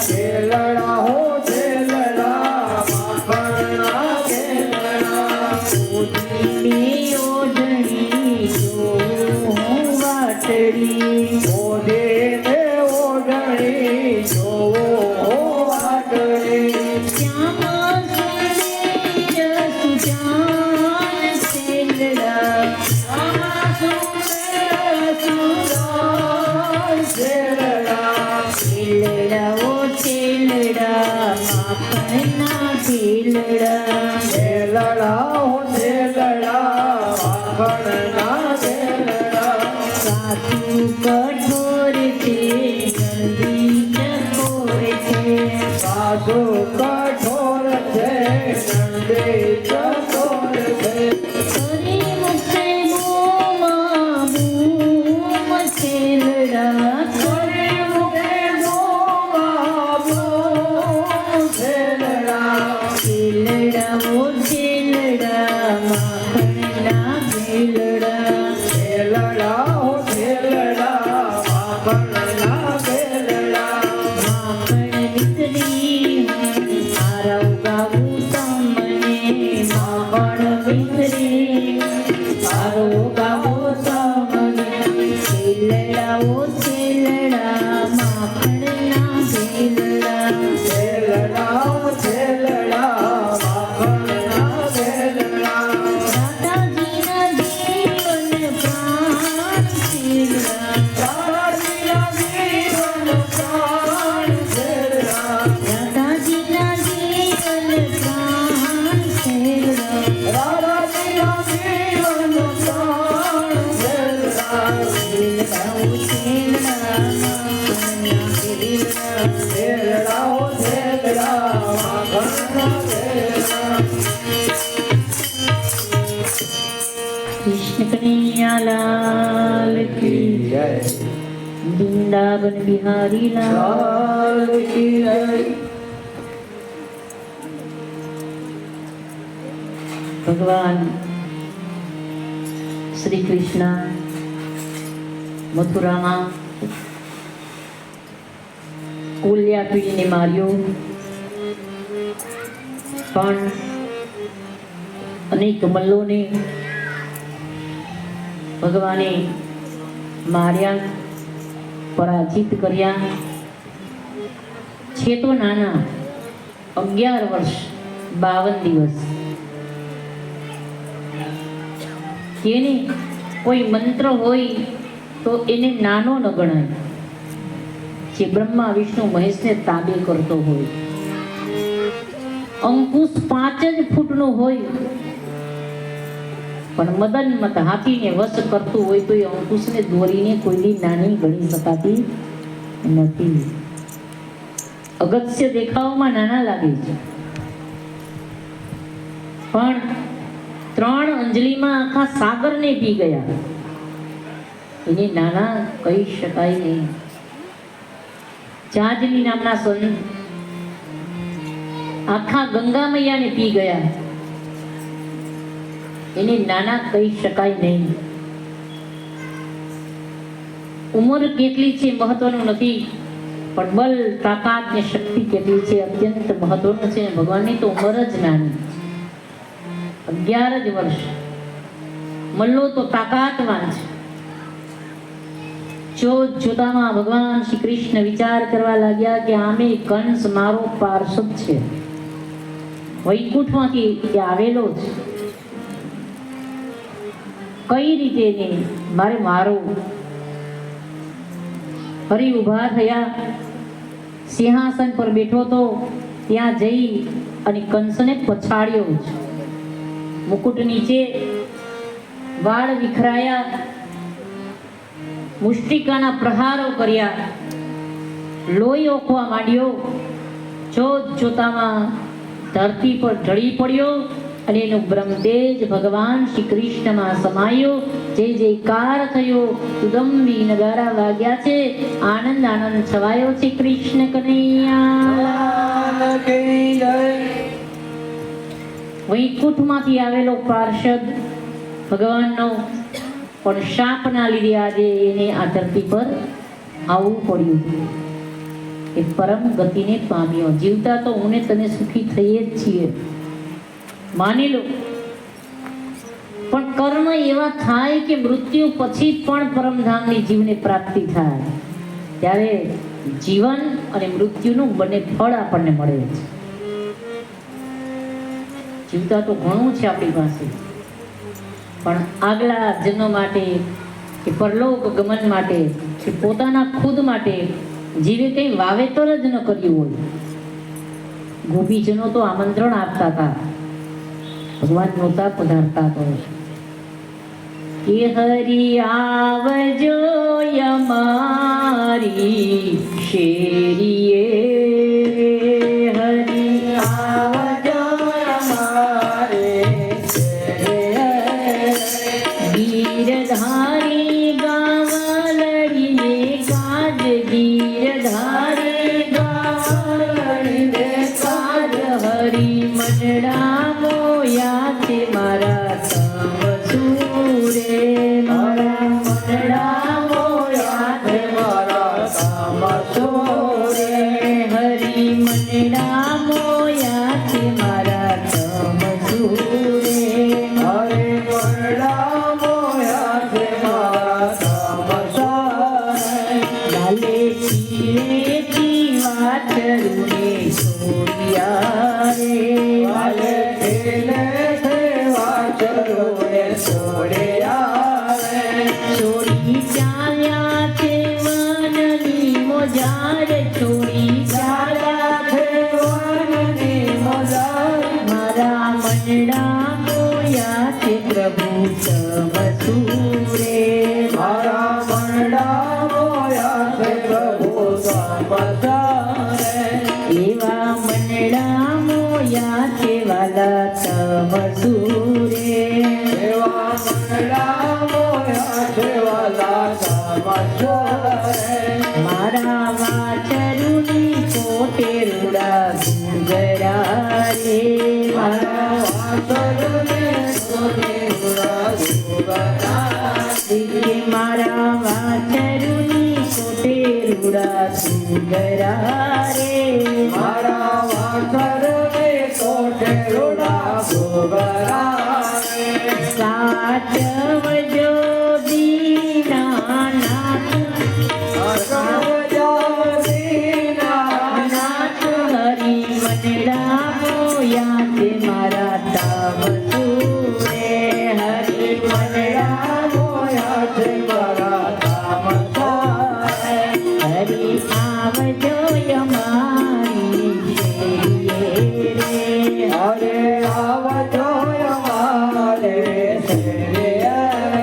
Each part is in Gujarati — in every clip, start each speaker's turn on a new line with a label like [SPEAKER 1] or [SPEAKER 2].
[SPEAKER 1] છેલડા હો છેલડા માખણના છેલડા
[SPEAKER 2] ઓઢણી ઓઢણી જોઉં વાટડી
[SPEAKER 1] ઓઢે ને ઓઢણી જોવો વાટડી
[SPEAKER 2] શ્યામ સુંદર સુજાન છેલડા છેલડા ઓ છેલડા માખણના છેલડા
[SPEAKER 1] છેલડા હો છેલડા માખણના છેલડા
[SPEAKER 2] સાસુ કઠોર છે નંદી ચકોર છે
[SPEAKER 1] સાસુ કઠોર છે નંદે ચકોર છે
[SPEAKER 2] કરી મુખે મોમાં બૂમ છેલડા
[SPEAKER 1] કરી મુખે મોમાં બૂમ છેલડા
[SPEAKER 2] છેલડા ઓ છેલડા માખણના ભેલડા
[SPEAKER 1] છેલડા હો છેલડા માખણના છેલડા
[SPEAKER 2] માખણ વિતરી આરવ ગાવું તમને માખણ વિતરી આરવ ગાવું તમને છેલડા ઓ છેલડા માખણના ભેલડા
[SPEAKER 1] છેલડા હો છેલડા માખણના છેલડા
[SPEAKER 2] દાદાજીના જીવન પ્રાણ છેલડા
[SPEAKER 1] દાદાજીના જીવન પ્રાણ છેલડા
[SPEAKER 2] દાદાજીના જીવન પ્રાણ છેલડા
[SPEAKER 1] દાદાજીના જીવન પ્રાણ છેલડા
[SPEAKER 2] છેલડા ઓ છેલડા માખણના ભેલડા
[SPEAKER 1] છેલડા હો છેલડા માખણના છેલડા
[SPEAKER 2] कृष्ण कन्हैया लाल की
[SPEAKER 1] જય
[SPEAKER 2] वृंदावन बिहारी लाल
[SPEAKER 1] લાલ કી જય
[SPEAKER 2] भगवान श्री कृष्ण मथुराમાં કોલિયા પીડીને માર્યો પણ અનેક મલ્લોને ભગવાને માર્યા પરાજિત કર્યા છે તો નાના 11 વર્ષ 52 દિવસ તેને કોઈ મંત્ર હોય તો એને નાનો ન ગણાય જે બ્રહ્મા વિષ્ણુ મહેશને તાબે કરતો હોય અંકુશ 5 જ ફૂટનો હોય પણ મદન મત હાથીને વશ કરતું હોય તો એ અંકુશને દોરીને કોઈની નાની ગણી શકાતી નથી અગત્ય દેખાવમાં નાના લાગે છે પણ 3 અંજલિમાં આખા સાગરને પી ગયા એને નાના કહી શકાય નહીં જાજલી નામના સંત આખા ગંગા મૈયાને પી ગયા એને નાના કહી શકાય નહીં ઉંમર કેટલી છે મહત્વનું નથી પણ બલ તાકાત ને શક્તિ કેટલી છે અત્યંત મહત્વનું છે ભગવાનની તો ઉંમર જ નાની 11 જ વર્ષ મલ્લો તો તાકાતવાન છે જોતામાં ભગવાન શ્રી કૃષ્ણ વિચાર કરવા લાગ્યા કે આમે કંસ મારો પાર્ષદ છે વૈકુંઠમાંથી એ આવેલો છે કઈ રીતે ને મારે મારવું ફરી ઊભા થયા સિંહાસન પર બેઠો તો ત્યાં જઈ અને કંસને પછાડ્યો છે મુકુટ નીચે વાળ વિખરાયા મુષ્ટિકાના પ્રહારો કર્યા લોહી ઓકવા માંડ્યો જોતામાં ધરતી પર ઢળી પડ્યો અને એનું બ્રહ્મતેજ ભગવાન શ્રી કૃષ્ણમાં સમાયો જય જયકાર થયો ઉદંબી નગારા વાગ્યા છે આનંદ આનંદ છવાયો છે કૃષ્ણ કનૈયા વૈકુંઠમાંથી આવેલો પાર્ષદ ભગવાનનો પણ શાપના લીધે આજે એને આ ધરતી પર આવવું પડ્યું એ પરમ ગતિને પામ્યો. જીવતા તો હું ને તને સુખી થઈએ જ છીએ, માની લો. પણ કર્મ એવા થાય કે મૃત્યુ પછી પણ પરમધામની જીવને પ્રાપ્તિ થાય, ત્યારે જીવન અને મૃત્યુનું બંને ફળ આપણને મળે છે. જીવતા તો ઘણું છે આપણી પાસે, પણ આગલા જન્મ માટે કે પરલોક ગમન માટે કે પોતાના ખુદ માટે જીવે કંઈ વાવેતર જ ન કર્યું હોય. ગોપીજનો તો આમંત્રણ આપતા હતા, ભગવાન નહોતા પધારતા તો કે હરિ આવજો અમારી શેરીએ, હરિ
[SPEAKER 1] આવજો અમારે
[SPEAKER 2] ગીરધારી ગાવલડીને કાજ, ગીરધારી
[SPEAKER 1] ગાવલડીને કાજ.
[SPEAKER 2] હરિ મનડા મોયા છે મારા તમસુરે, મારા મનડા મોયા છે
[SPEAKER 1] મારા તમસુરે.
[SPEAKER 2] હરિ મનડા મોયા છે મારા તમસુરે.
[SPEAKER 1] હરે મનડા મોયા છે મારા તમસુરે.
[SPEAKER 2] લાલે ચીરેથી વાછરુને છોડ્યા રે,
[SPEAKER 1] વાલે ખેલે છે વાછરુને છોડ્યા રે.
[SPEAKER 2] છોડી ચાલ્યા છે વનની મોજાર, છોડી ચાલ્યા
[SPEAKER 1] છે વનની મોજાર.
[SPEAKER 2] મારા મનડા મોયા છે પ્રભુ તમસુરે.
[SPEAKER 1] મારા મનડા મોયા છે પ્રભુ તમસુરે.
[SPEAKER 2] એવા મનડા મોયા છે વાલા તમસુરે.
[SPEAKER 1] એવા મનડા મોયા છે વાલા તમસુરે.
[SPEAKER 2] મારા વાછરુની કોટે રૂડા ગુંગરા રે,
[SPEAKER 1] મારા વાછરુને કોટે રૂડા ગુંગરા રે.
[SPEAKER 2] મારા વાછરુની કોટે રૂડા ગુંગરા રે.
[SPEAKER 1] મારા વાછરુને કોટે રૂડા ગુંગરા રે.
[SPEAKER 2] સાચવજો દીનાનાથ, નાથ હરિ મનડા મોયા છે મારા તમસુરે. હરિ મનડા
[SPEAKER 1] મોયા છે મારા તમસુરે.
[SPEAKER 2] હરિ આવજો અમારી શેરીએ રે.
[SPEAKER 1] હરે આવજો અમારે શેરીએ રે.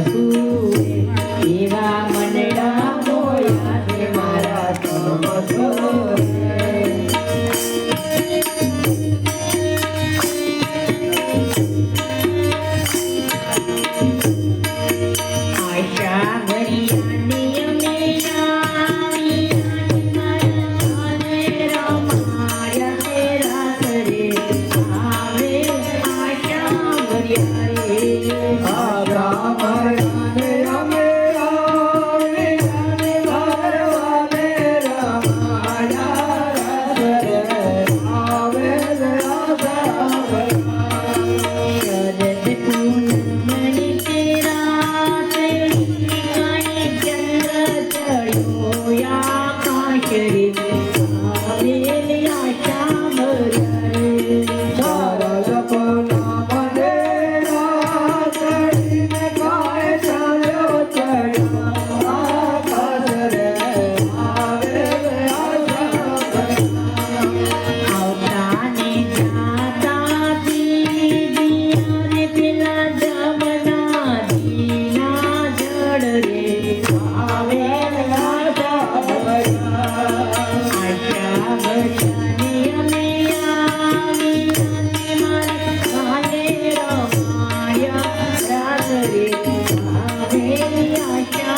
[SPEAKER 2] સુરે એવા મનડા મોયા છે મારા
[SPEAKER 1] તમ સુરે
[SPEAKER 2] આશા ભરિયાની અમે આવી મારા કાને રમાયા છે રાસ રે આવે આશા ભરિયા રે શરદ પૂનમની તેરા ચડી ચંદ્ર ચડ્યો આકાશ રે આવે આશા ભરિયા રે આવતાને જાતા દીદીયાને પેલા જમના દીના જડ રે આવે આશા ભરિયાની અમે આવી અને મારા કાને રમાયા રાસ રે આવે આશા ભરિયા રે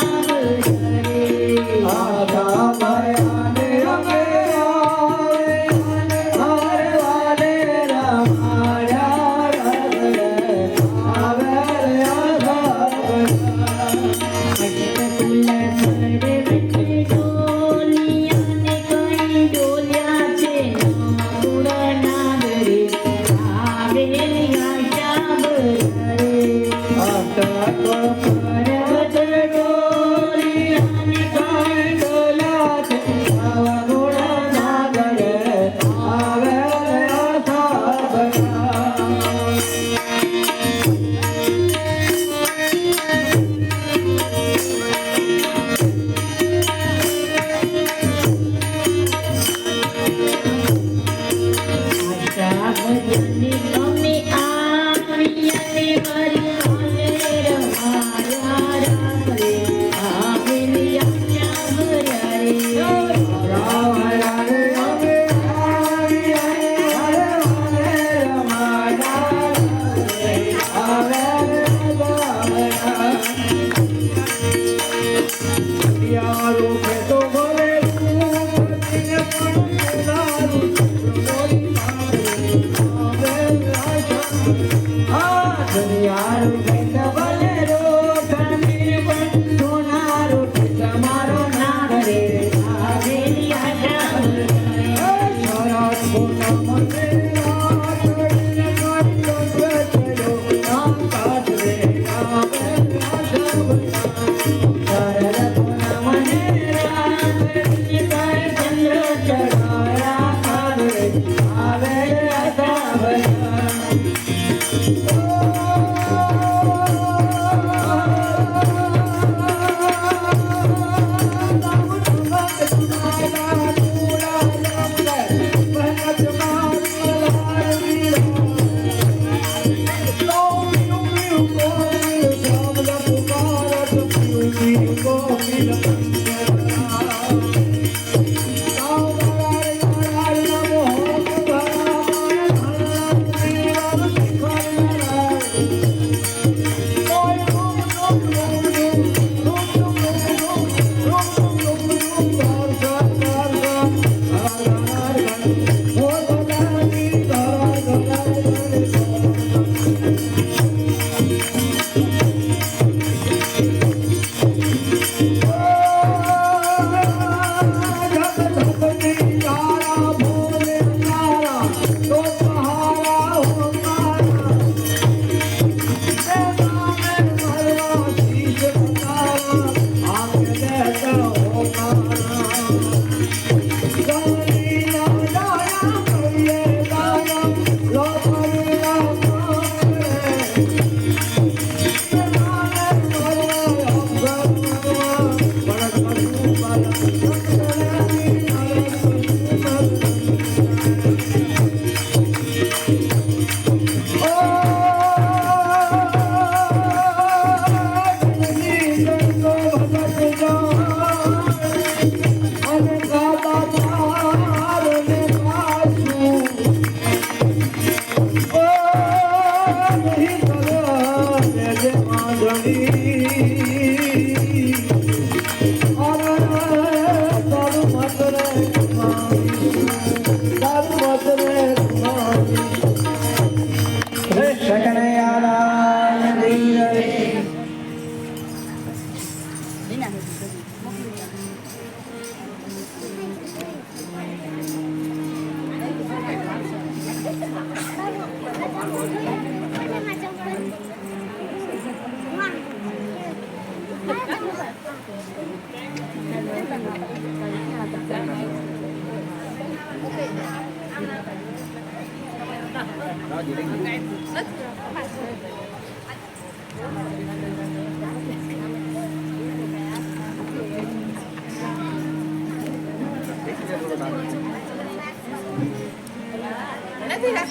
[SPEAKER 1] Hare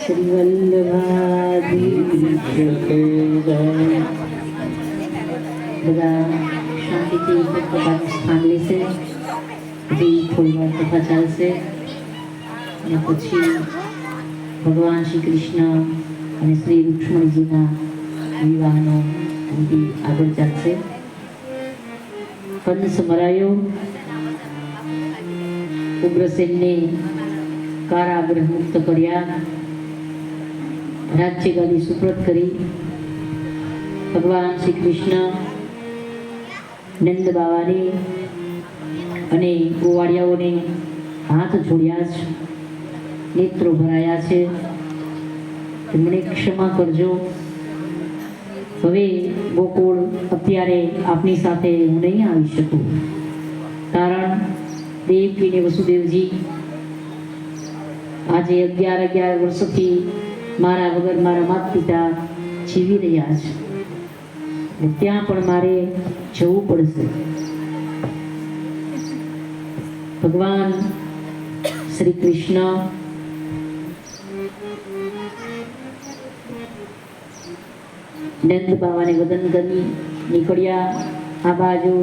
[SPEAKER 2] શ્રી વલ્લભાધીશ કે જય. બધા શાંતિથી પોતાનું સ્થાન લેશે. હજી થોડી વાર કથા ચાલશે અને પછી ભગવાન શ્રી કૃષ્ણ અને શ્રી રુક્ષ્મણીજીના વિવાહનો વિધિ આગળ ચાલશે. કંસ મરાયો, ઉગ્રસેનને કારાગૃહ મુક્ત કર્યા, રાજ્ય ગાદી સુપ્રત કરી. ભગવાન શ્રી કૃષ્ણ નંદ બાવાને અને ગોવાળિયાઓને હાથ જોડ્યા છે, નેત્રો ભરાયા છે. મને ક્ષમા કરજો, હવે ગોકુળ અત્યારે આપની સાથે હું નહીં આવી શકું, કારણ દેવકી ને વસુદેવજી આજે 11 વર્ષથી મારા વગર મારા માતા પિતા જીવી રહ્યા છે. ત્યાં પણ મારે જવું પડશે. ભગવાન શ્રી કૃષ્ણ નંદ બાવાને વદન કરી નીકળ્યા. આ બાજુ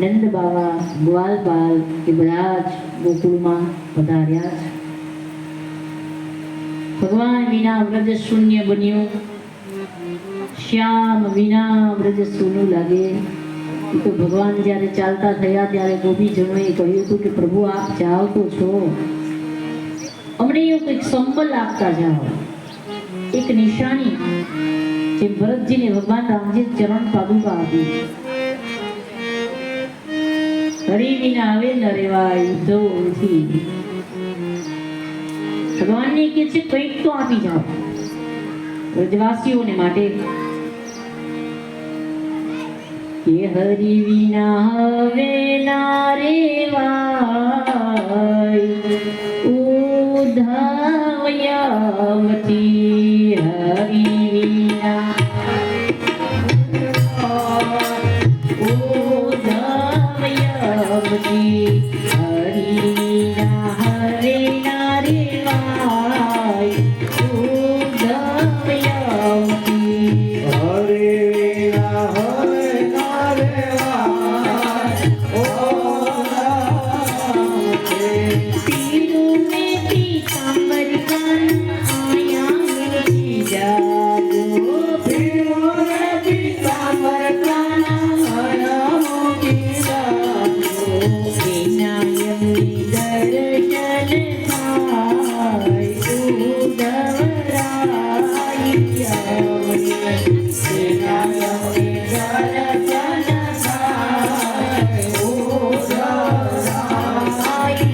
[SPEAKER 2] નંદ બાવા ગ્વાલપાલ એ બધા જ ગોકુળમાં પધાર્યા છે. ભગવાન વિના વ્રજ શૂન્ય બન્યું, શ્યામ વિના વ્રજ સૂનું લાગે. એ તો ભગવાન જ્યારે ચાલતા થયા ત્યારે ગોપીજનોએ કહ્યું હતું કે પ્રભુ આપ જાઓ તો છો, અમને એવું કંઈક સંબલ આપતા જાઓ, એક નિશાની. જે ભરતજીને ભગવાન રામજી ચરણ પાદુકા આપી. હરિ વિના હવે ન રેવાય ઉદ્ધવથી. ભગવાનને કે છે કંઈક તો આપી જાઓ વ્રજવાસીઓને માટે. કે હરિ વિના હવે ના રેવાય ઉદ્ધવયવતી. હરિ વિના ઉદ્ધવયવતી. હરિ વિના હવે ના રેવાય ઉદ્ધવયવતી.
[SPEAKER 1] હરે વિના હવે ના રેવાય
[SPEAKER 2] પીરું ને પીતાંબર કાન આયા મૂકી જાજો.
[SPEAKER 1] પીરું ને પીતાંબર કાન આયા મૂકી જાજો.
[SPEAKER 2] વિનાયકની દર્શન થાય ઉદ્ધવરાય.
[SPEAKER 1] વિનાયકની દર્શન થાય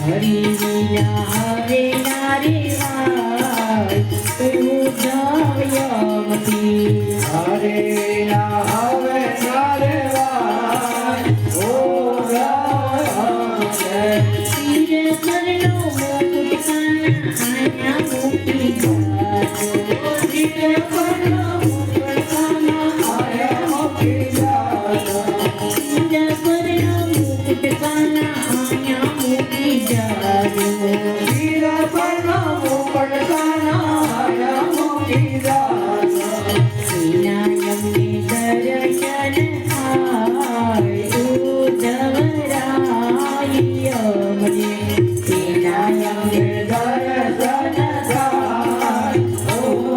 [SPEAKER 2] હરિ વિના હવે ના રેવાય ઉદ્ધવયવતી.
[SPEAKER 1] હરે વિના હવે ના રેવાય
[SPEAKER 2] તીર પરનો મુકુટ કાના આયા મૂકી જાજો.
[SPEAKER 1] તીર પરનો મુકુટ કાના આયા મૂકી જાજો.
[SPEAKER 2] તીર પરનો મુકુટ કાના આયા મૂકી જાજો.
[SPEAKER 1] તીર પરનો મુકુટ કાના આયા મૂકી જાજો.
[SPEAKER 2] વિનાયકને દર્શન થાય ઉદ્ધવરાય મને. વિનાયકને
[SPEAKER 1] દર્શન થાય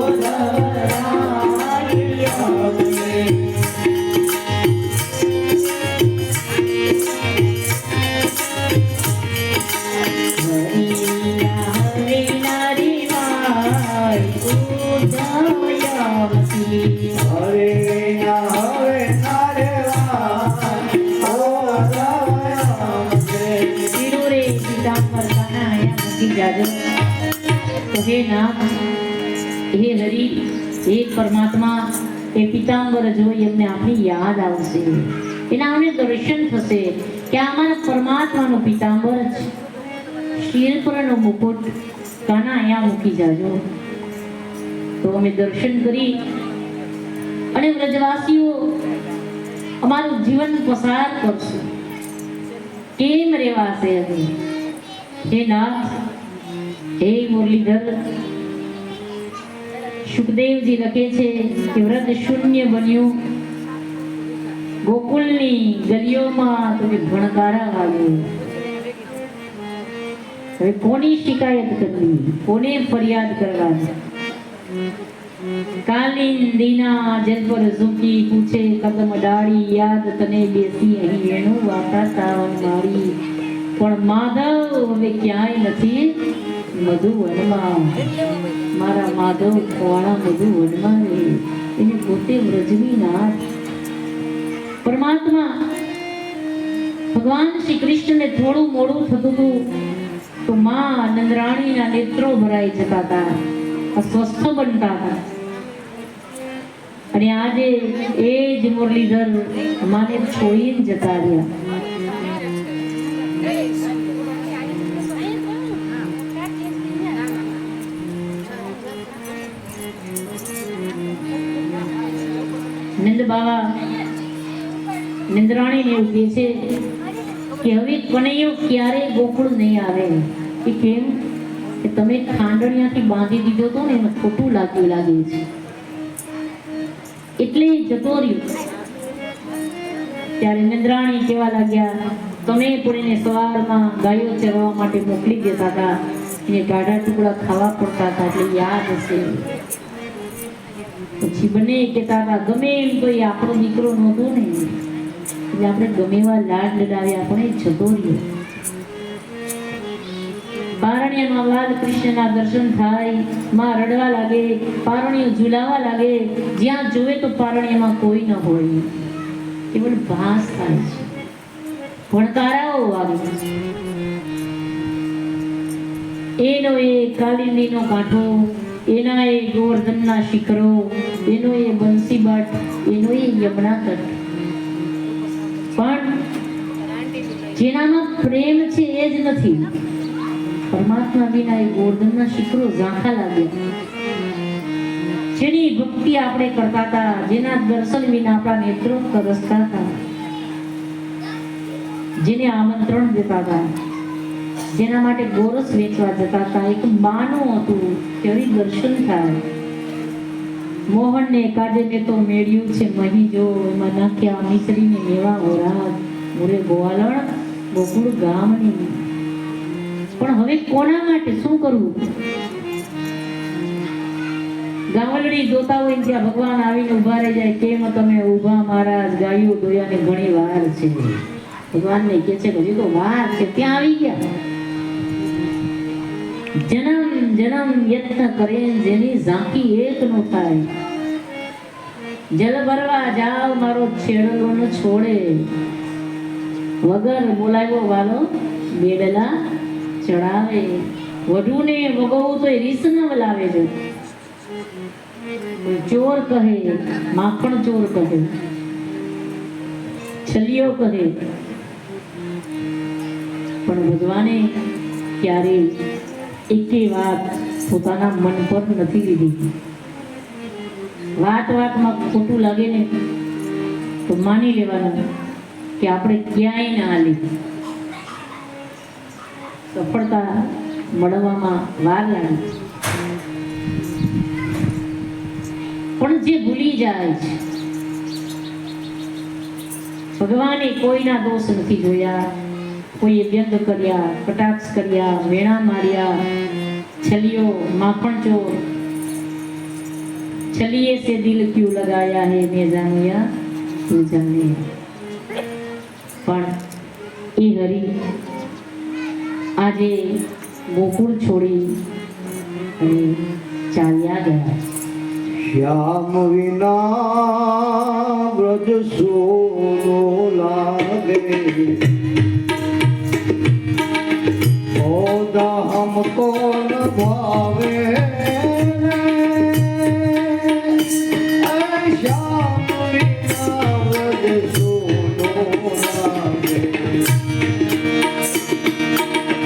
[SPEAKER 1] ઉદ્ધવરાય અમને.
[SPEAKER 2] હરિ વિના હવે ના રેવાય ઉદ્ધવયવતી. આવતી.
[SPEAKER 1] હરે વિના હવે નારે વાય ઓ રામ છે
[SPEAKER 2] પીળું રે પીતાંબર કાના આયા મૂકી જાજો. તો હે નાથ, હે હરિ, હે પરમાત્મા, એ પીતાંબર જોઈ એમને આપણી યાદ આવશે, એના અમને દર્શન થશે કે આ અમારા પરમાત્માનું પીતાંબર છે. શિર પરનો મુકુટ કાના અહીંયા મૂકી જાજો. તો અમે દર્શન કરી અને વ્રજવાસીઓ અમારું જીવન પસાર કરશું. કેમ રેવાશે હવે? હે નાથ, હે મુરલીધર, સુખદેવજી લખે છે કે વ્રત શૂન્ય બન્યું, ગોકુલની ગલીઓમાં તમે ભણકારા વાગ્યો. હવે કોની શિકાયત કરવી, કોને ફરિયાદ કરવાની? કાલિંદીના જલ પર ઝૂકી પૂછે કદમ ડાળી, યાદ તને બેસી અહીં વેણું વાતા સાવન મારી. પણ માધવ હવે ક્યાંય નથી મધુવનમાં. મારા માધવ ખોવાણા મધુવનમાં રે, એને પોતે વ્રજવી નાથ. પરમાત્મા ભગવાન શ્રી કૃષ્ણને થોડું મોડું થતું હતું તો માં નંદરાણીના નેત્રો ભરાઈ જતા હતા, અસ્વસ્થ બનતા હતા. અને આજે એ જ મુરલીધર માને છોડીને જતા રહ્યા. નંદ બાવા નંદરાણીને એવું કહે છે કે હવે કનૈયો ક્યારે ગોકુળ નહીં આવે. કે કેમ? કે તમે ખાંડણિયાથી બાંધી દીધો હતો ને, એમાં ખોટું લાગ્યું લાગે છે એટલે જતો રહ્યો. ત્યારે નંદરાણી કહેવા લાગ્યા, તમે પણ એને સવારમાં ગાયો ચરવા માટે મોકલી દેતા હતા, એને ગાઢા ટુકડા ખાવા પડતા હતા, એટલે યાદ હશે. પછી બંને કહેતા હતા ગમે એમ તો એ આપણો દીકરો નહોતો ને, એટલે આપણે ગમે એવા લાડ લડાવ્યા, આપણે જતો રહ્યો. પારણિયામાં બાલ કૃષ્ણના દર્શન થાય, માં રડવા લાગે, પારણીઓ ઝુલાવા લાગે, જ્યાં જોવે તો પારણિયામાં કોઈ ન હોય, કેવળ ભાસ થાય છે, ભણકારાઓ આવે છે. એનો એ કાલિંદીનો કાંઠો, એના એ ગોવર્ધનના શિખરો, એનો એ બંસીબટ, એનો એ યમુના તટ. પણ જેનામાં પ્રેમ છે એ જ નથી. પરમાત્મા વિના એ ગોવર્ધનના શિખરો ઝાંખા લાગ્યા. જેની ભક્તિ આપણે કરતા હતા, જેના દર્શન વિના આપણા નેત્રો તરસતા હતા, જેને આમંત્રણ દેતા હતા, જેના માટે ગોરસ વેચવા જતા હતા, એક માનું હતું કે હરિ દર્શન થાય. મોહનને કાજે મેં તો મેળ્યું છે મહી જો, એમાં નાખ્યા મિશ્રીને મેવા ઓરાત, મોરે ગોવાલણ ગોકુળ ગામની. પણ હવે કોના માટે શું કરવું? ગામલડી જોતા હોય ત્યાં ભગવાન આવીને ઉભા રહી જાય, કેમ તમે ઊભા મહારાજ, ગાયો દોયાને ઘણી વાર છે. ભગવાનને કહે છે હજી તો વાર છે, ત્યાં આવી ગયા. જન્મ જન્મ યત્ન કરે જેની ઝાંકી એક નો થાય. જલ ભરવા જાવ મારો છેડલો ન છોડે, વગર બોલાવ્યો વાલો બેડલા ચડાવે. વઢુને વગવું તો રીસ ન લાવે છે. ચોર કહે, માખણ ચોર કહે, છલિયો કહે, પણ ભગવાને ક્યારે એકે વાત પોતાના મન પર નથી લીધી. વાત વાતમાં ખોટું લાગે ને તો માની લેવાનું કે આપણે ક્યાંય ના હાલી. સફળતા મળવામાં વાર લાગે, પણ જે ભૂલી જાય છે, ભગવાને કોઈના દોષ નથી જોયા, કોઈએ વ્યંગ કર્યા, કટાક્ષ કર્યા, વેણા માર્યા, છલિયો માખણ ચોર, છલિયે સે દિલ ક્યું લગાયા હે મેં જાણ્યા તું જાને. પણ એ હરિ આજે ગોકુળ છોડી અને ચાલ્યા ગયા.
[SPEAKER 1] શ્યામ વિના વ્રજ સોનો લાગે ઓદા હમકો ન ભાવે શ્યામ વિના વ્રજ સોનો લાગે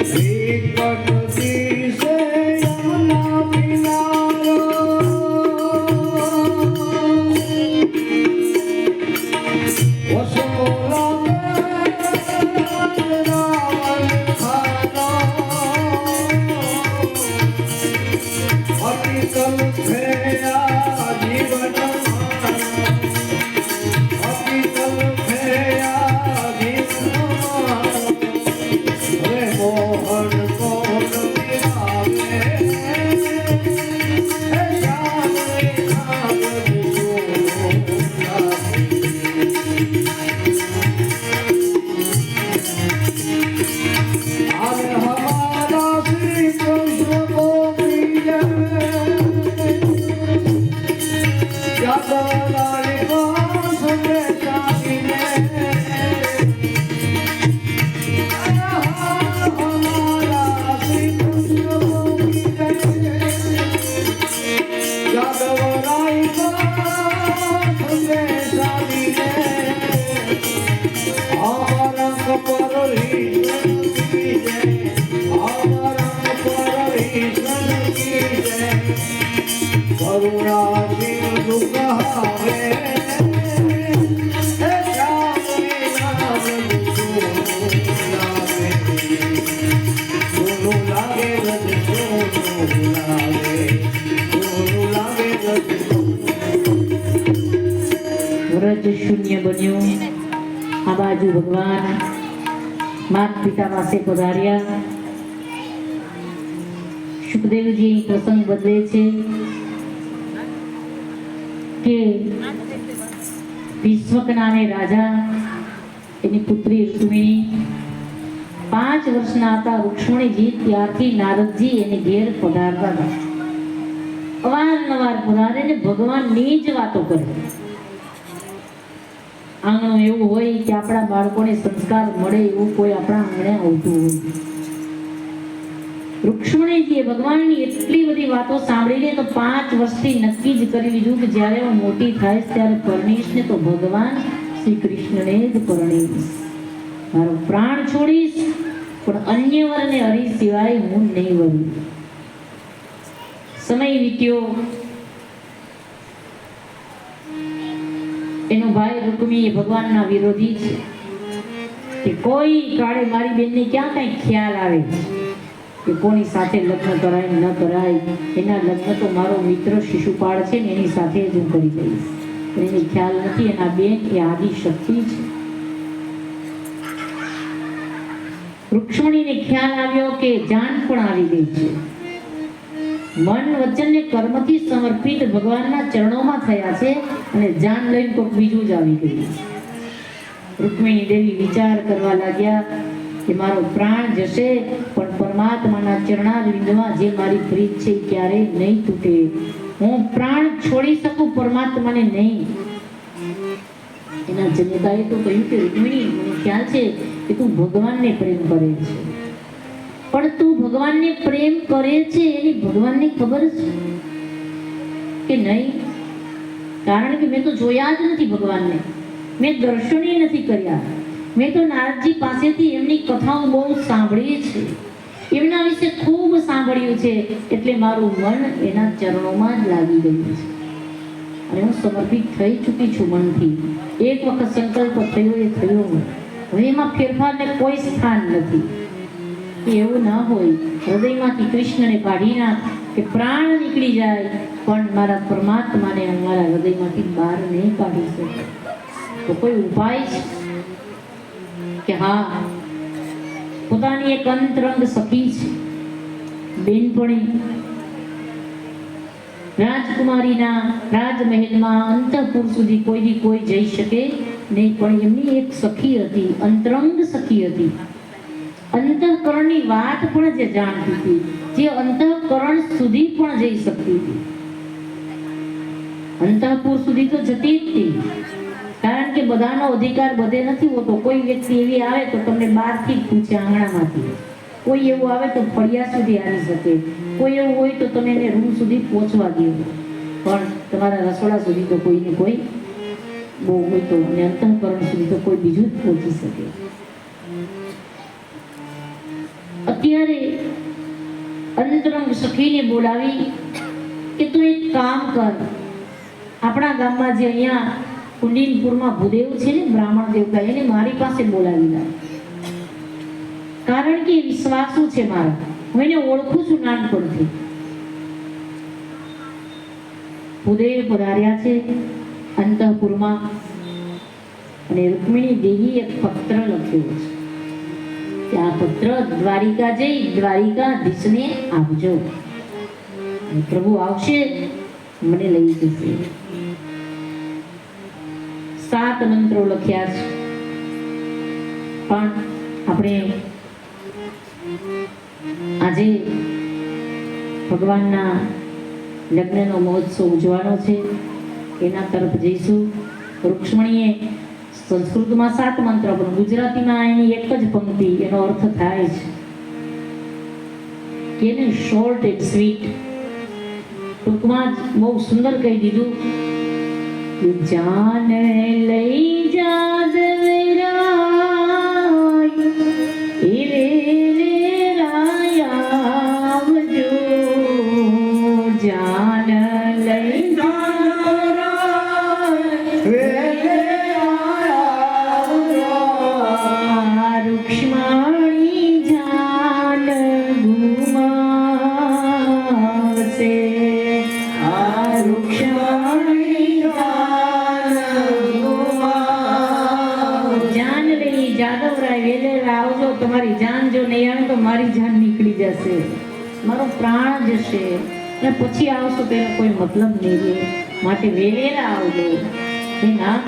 [SPEAKER 1] વિકટ દિશે યમુના કિનારો કરુણા શિવ દુઃખ આવે
[SPEAKER 2] વ્રજ શૂન્ય બન્યું આ બાજુ ભગવાન માત પિતા પાસે પધાર્યા સુખદેવજી પ્રસંગ બદલે છે કે વિશ્વક નામે રાજા એની પુત્રી ઋતુમિણી 5 વર્ષના હતા રુક્ષ્મણીજી ત્યારથી નારદજી એને ઘેર પધારતા હતા અવારનવાર પધારે ને ભગવાનની જ વાતો કરે આંગણું એવું હોય કે આપણા બાળકોને સંસ્કાર મળે એવું કોઈ આપણા આંગણે આવતું હોય રુક્ષ્મણીજીએ ભગવાનની એટલી બધી વાતો સાંભળીને તો 5 વર્ષથી નક્કી જ કરી લીધું કે જ્યારે હું મોટી થઈશ ત્યારે પરણીશ ને તો ભગવાન શ્રી કૃષ્ણને જ પરણીશ મારો પ્રાણ છોડીશ પણ અન્ય વરને હરી સિવાય હું નહીં વરું સમય વીત્યો એનો ભાઈ રુક્મી એ ભગવાનના વિરોધી છે કે કોઈ કાળે મારી બેનને ક્યાં કઈ ખ્યાલ આવે કે કોની સાથે લગ્ન કરાય ન કરાય એના લગ્ન તો મારો મિત્ર શિશુપાળ છે ને એની સાથે જ હું કરી દઈશ પણ એને ખ્યાલ નથી એના બેન એ આદિ શક્તિ છે રુક્ષ્મણીને ખ્યાલ આવ્યો કે જાન પણ આવી ગઈ છે મન વચન ને કર્મથી સમર્પિત ભગવાનના ચરણોમાં થયા છે અને જાન લઈને કોઈક બીજું જ આવી ગયું રુક્મિણી દેવી વિચાર કરવા લાગ્યા કે મારો પ્રાણ જશે પણ પરમાત્માના ચરણારવિંદમાં જે મારી પ્રીત છે એ ક્યારેય નહીં તૂટે હું પ્રાણ છોડી શકું પરમાત્માને નહીં એના જનતાએ તો કહ્યું કે રુક્મિણી મને ખ્યાલ છે કે તું ભગવાનને પ્રેમ કરે છે પણ તું ભગવાનને પ્રેમ કરે છે એની ભગવાનને ખબર છે કે નહીં કારણ કે મેં તો જોયા જ નથી ભગવાનને મેં દર્શનય નથી કર્યા મેં તો નારદજી પાસેથી એમની કથાઓ બહુ સાંભળી છે એમના વિશે ખૂબ સાંભળ્યું છે એટલે મારું મન એના ચરણોમાં જ લાગી ગયું છે અને હું સમર્પિત થઈ ચૂકી છું મનથી એક વખત સંકલ્પ થયો એ થયો હવે એમાં ફેરફારને કોઈ સ્થાન નથી એવું ના હોય હૃદયમાંથી કૃષ્ણને કાઢી નાખ કે પ્રાણ નીકળી જાય પણ મારા પરમાત્માને હું મારા હૃદયમાંથી બહાર નહીં કાઢી શકું તો કોઈ ઉપાય છે કે હા પોતાની એક અંતરંગ સખી છે બેનપણી રાજકુમારીના રાજમહેલમાં અંતઃપુર સુધી કોઈની કોઈ જઈ શકે નહીં પણ એમની એક સખી હતી અંતરંગ સખી હતી અંતઃકરણની વાત પણ જે જાણતી હતી જે અંતઃકરણ સુધી પણ જઈ શકતી હતી અંતઃપુર સુધી તો જતી જ હતી, કારણ કે બધાનો અધિકાર બધે નથી હોતો. કોઈ વ્યક્તિ એવી આવે તો તમને બહારથી જ પૂછે, આંગણામાંથી. કોઈ એવું આવે તો ફળિયા સુધી આવી શકે, કોઈ એવું હોય તો તમે એને રૂમ સુધી પહોંચવા દો, પણ તમારા રસોડા સુધી તો કોઈને કોઈ બહુ હોય તો, અને અંતઃકરણ સુધી તો કોઈ બીજું જ પહોંચી શકે. અત્યારે અંતરંગ સખીને બોલાવી કે તું એક કામ કર, આપણા ગામમાં જે અહીંયા કુંડીનપુરમાં ભૂદેવ છે ને, બ્રાહ્મણ દેવતા, એને મારી પાસે બોલાવી લાવ, કારણ કે વિશ્વાસુ છે મારો, હું એને ઓળખું છું નાનપણથી. ભૂદેવ પધાર્યા છે અંતઃપુરમાં, અને રૂકમિણી દેવી એક પત્ર લખ્યો છે કે આ પત્ર દ્વારિકા જઈ દ્વારિકાધીશને આપજો, પ્રભુ આવશે મને લઈ જશે. 7 મંત્રો લખ્યા છે, પણ આપણે આજે ભગવાનના લગ્નનો મહોત્સવ ઉજવવાનો છે, એના તરફ જઈશું. રૂક્ષ્મણીએ સંસ્કૃતમાં 7 મંત્ર, પણ ગુજરાતીમાં એની એક જ પંક્તિ, એનો અર્થ થાય છે કે શોર્ટ એન્ડ સ્વીટ, ટૂંકમાં જ બહુ સુંદર કહી દીધું. જાન લઈ જાદવરાય એવે આવજો, જાન લઈ રૂક્ષ્મણી જાન ગુમાવશે, તમારી જાન જો નહીં આવે તો મારી જાન નીકળી જશે, મારો પ્રાણ જશે, અને પછી આવશો તો એનો કોઈ મતલબ નહીં રહે, માટે વેલેરા આવજો. એના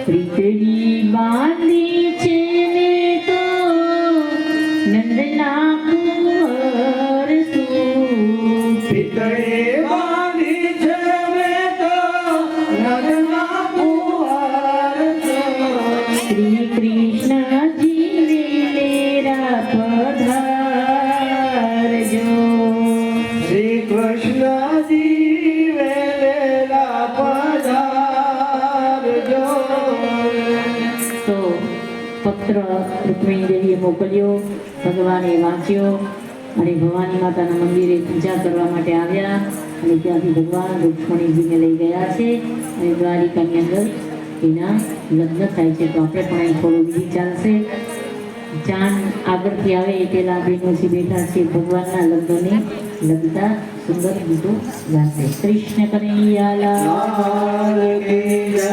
[SPEAKER 2] પ્રીતડી બાંધી છે ને તો નંદના કુંવર શું,
[SPEAKER 1] પ્રીતડી બાંધી છે મેં તો નંદના કુંવર છું.
[SPEAKER 2] શ્રી કૃષ્ણજી વેલેરા પધારજો,
[SPEAKER 1] શ્રી કૃષ્ણજી વેલેરા પધારજો.
[SPEAKER 2] તો પત્ર રૂકમિણી દેવીએ મોકલ્યો, ભગવાને વાંચ્યો, અને ભવાની માતાના મંદિરે પૂજા કરવા માટે આવ્યા, અને ત્યાંથી ભગવાન રૂક્ષ્મણીજીને લઈ ગયા છે, અને દ્વારિકાની અંદર એના લગ્ન થાય છે. તો આપણે પણ અહીં થોડું વિધિ ચાલશે. જાન આગળથી આવે એ પહેલા બહેનોથી બેઠા છે, ભગવાનના લગ્નને લગતા સુંદર ગીતો ગાશે. કૃષ્ણ કનૈયા લાલ
[SPEAKER 1] કી જય.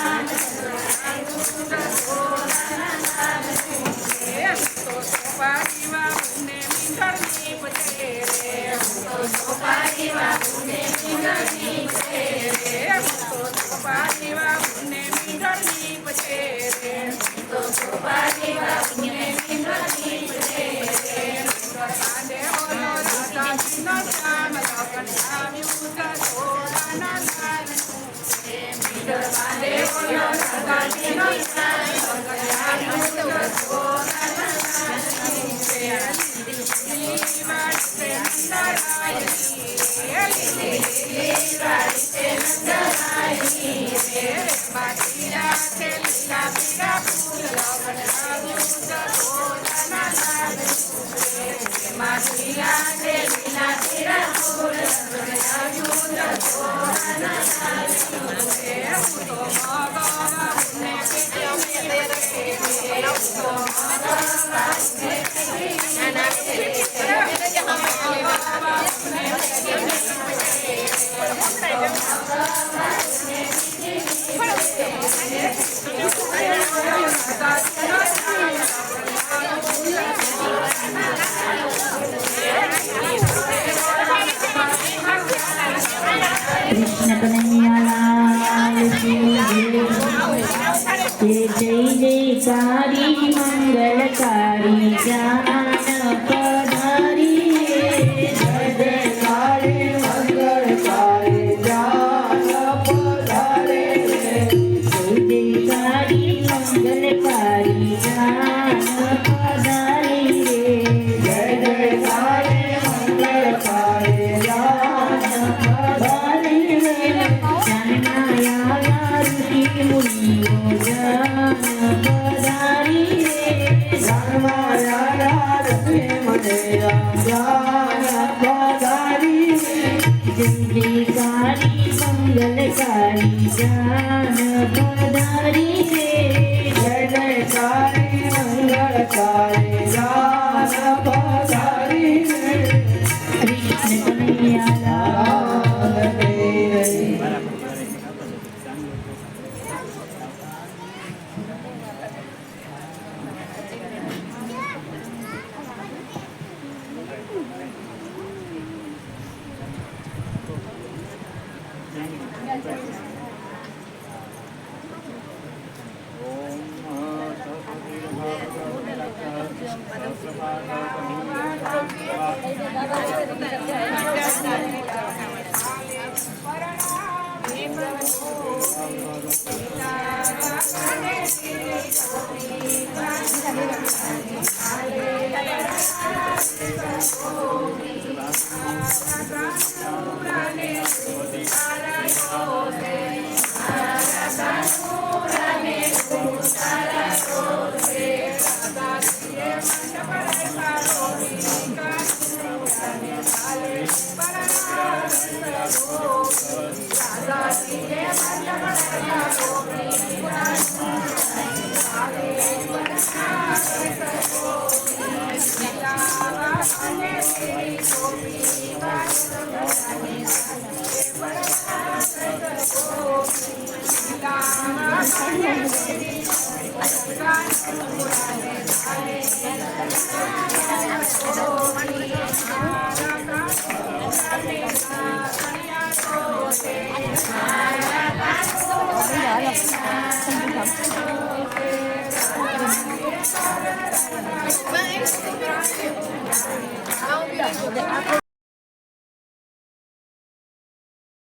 [SPEAKER 3] Radha
[SPEAKER 2] કનૈયાલાલ કી જય જયકારી મંગલકારી જાન પધારી
[SPEAKER 1] જય જયકારી મંગળકારી જાન પધારે રે.
[SPEAKER 2] જયકારી મંગલકારી જાન પધારી
[SPEAKER 1] જય જયકારી મંગળકારી જાન પધારી રે.
[SPEAKER 2] જાનમાયા ઋષિ મુનિઓ જાન પધારી
[SPEAKER 1] જન્માયા રતે મને જાન પધારી રે.
[SPEAKER 2] જયકારી મંગલકારી જાન પધારી
[SPEAKER 1] જય જયકારી મંગળકારી જાન પધારી રે.
[SPEAKER 2] કૃષ્ણ કનૈયાલાલ
[SPEAKER 1] લાલ કી જય.